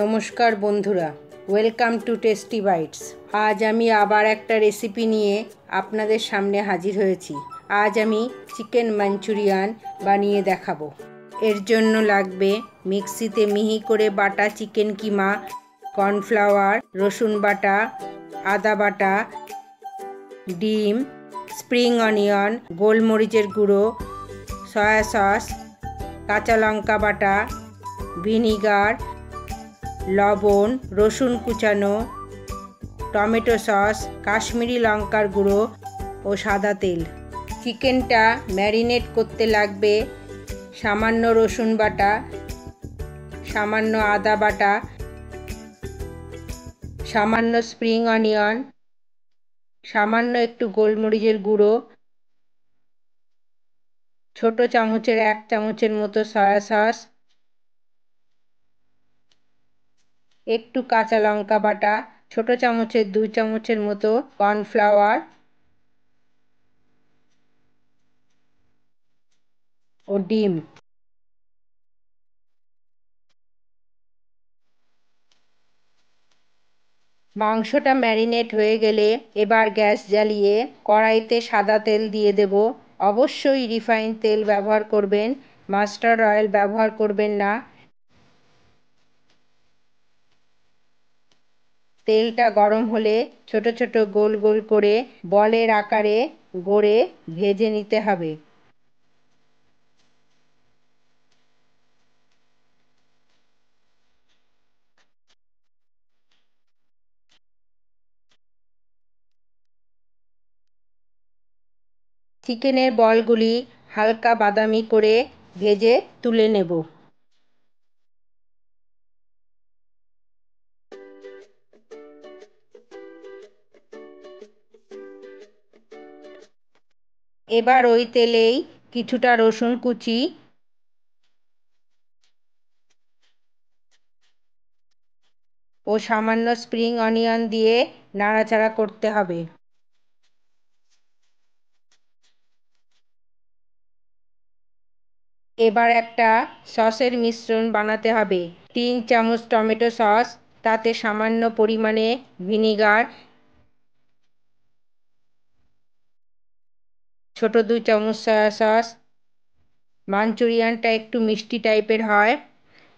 নমস্কার বন্ধুরা, welcome to tasty bytes. আজ আমি আবার একটা রেসিপি নিয়ে আপনাদের সামনে হাজির হয়েছি। আজ আমি চিকেন মাঞ্চুরিয়ান বানিয়ে দেখাবো। এর জন্য লাগবে মিক্সিতে মিহি করে বাটা চিকেন কিমা, কর্নফ্লাওয়ার, রসুন বাটা, আদা বাটা, ডিম, স্প্রিং অনিয়ন, গোলমরিচের গুঁড়ো, সয়া সস, কাঁচা লঙ্কা বাটা, ভিনিগার, লবণ, রসুন কুচানো, টমেটো সস, কাশ্মীরি লঙ্কার গুঁড়ো ও সাদা তেল। চিকেনটা ম্যারিনেট করতে লাগবে সামান্য রসুন বাটা, সামান্য আদা বাটা, সামান্য স্প্রিং অনিয়ন, সামান্য একটু গোলমরিচের গুঁড়ো, ছোট চামচের 1 চামচের মতো সয়া সস, একটু কাঁচা লঙ্কা বাটা, ছোট চামচের 2 চামচের মতো কর্নফ্লাওয়ার ও ডিম। মাংসটা ম্যারিনেট হয়ে গেলে এবার গ্যাস জ্বালিয়ে কড়াইতে সাদা তেল দিয়ে দেব। অবশ্যই রিফাইন তেল ব্যবহার করবেন, মাস্টার্ড অয়েল ব্যবহার করবেন না। তেলটা গরম হলে ছোট ছোট গোল গোল করে বলের আকারে গড়ে ভেজে নিতে হবে। চিকেনের বলগুলি হালকা বাদামি করে ভেজে তুলে নেব। এবার ওই তেলেই কিছুটা রসুন কুচি ও সামান্য স্প্রিং অনিয়ন দিয়ে নাড়াচাড়া করতে হবে। এবার একটা সসের মিশ্রণ বানাতে হবে। 3 চামচ টমেটো সস, তাতে সামান্য পরিমাণে ভিনিগার, ছোট 2 চামচ সয়া সস। মাঞ্চুরিয়ানটা একটু মিষ্টি টাইপের হয়,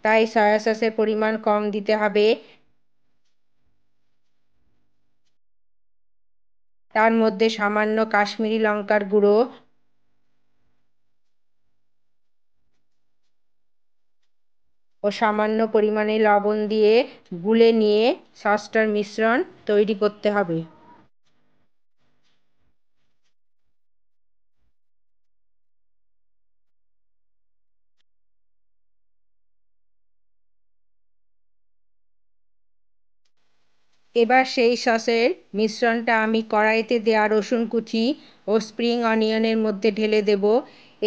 তাই সয়া সসের পরিমাণ কম দিতে হবে। তার মধ্যে সামান্য কাশ্মীরি লঙ্কার গুঁড়ো ও সামান্য পরিমাণে লবণ দিয়ে গুলে নিয়ে সসটার মিশ্রণ তৈরি করতে হবে। এবার সেই সসের মিশ্রণটা আমি কড়াইতে দেওয়া রসুন কুচি ও স্প্রিং অনিয়নের মধ্যে ঢেলে দেব।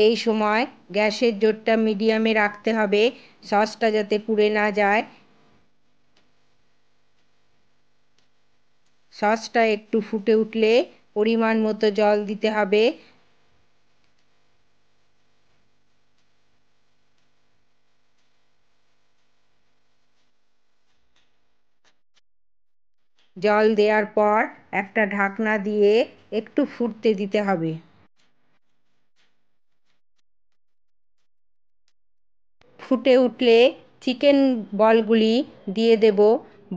এই সময় গ্যাসের জোরটা মিডিয়ামে রাখতে হবে, সসটা যাতে পুড়ে না যায়। সসটা একটু ফুটে উঠলে পরিমাণ মতো জল দিতে হবে। জল দেওয়ার পর একটা ঢাকনা দিয়ে একটু ফুটতে দিতে হবে। ফুটে উঠলে চিকেন বলগুলি দিয়ে দেব।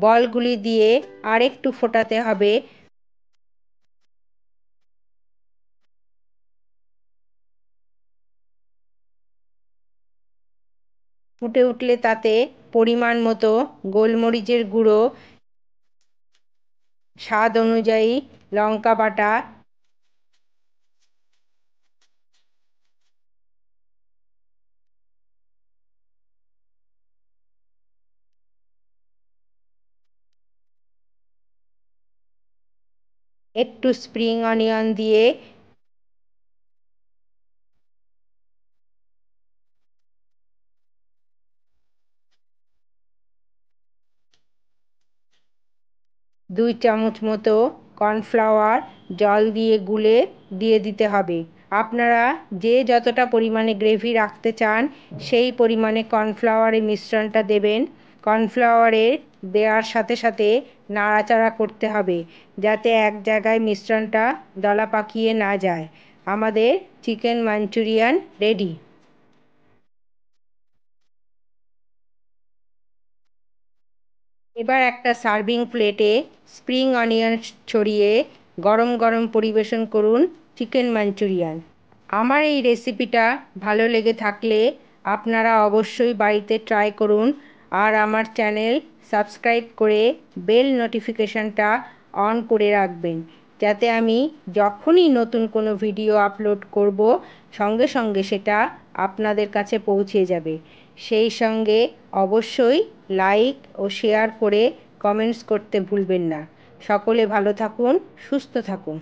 বলগুলি দিয়ে আরেকটু ফোটাতে হবে। ফুটে উঠলে তাতে পরিমাণ মতো গোলমরিচের গুঁড়ো, স্বাদ অনুযায়ী লঙ্কা বাটা, একটু স্প্রিং অনিয়ন দিয়ে 2 চামচ মতো কর্নফ্লাওয়ার জল দিয়ে গুলে দিয়ে দিতে হবে। আপনারা যে যতটা পরিমাণে গ্রেভি রাখতে চান সেই পরিমাণে কর্নফ্লাওয়ারের মিশ্রণটা দেবেন। কর্নফ্লাওয়ারের দেওয়ার সাথে সাথে নাড়াচাড়া করতে হবে যাতে এক জায়গায় মিশ্রণটা দলা পাকিয়ে না যায়। আমাদের চিকেন মাঞ্চুরিয়ান রেডি। এবার একটা সার্ভিং প্লেটে স্প্রিং অনিয়ন ছড়িয়ে গরম গরম পরিবেশন করুন চিকেন মাঞ্চুরিয়ান। আমার এই রেসিপিটা ভালো লেগে থাকলে আপনারা অবশ্যই বাড়িতে ট্রাই করুন আর আমার চ্যানেল সাবস্ক্রাইব করে বেল নোটিফিকেশনটা অন করে রাখবেন যাতে আমি যখনই নতুন কোনো ভিডিও আপলোড করব সঙ্গে সঙ্গে সেটা আপনাদের কাছে পৌঁছে যাবে। সেই সঙ্গে অবশ্যই লাইক ও শেয়ার করে কমেন্টস করতে ভুলবেন না। সকলে ভালো থাকুন, সুস্থ থাকুন।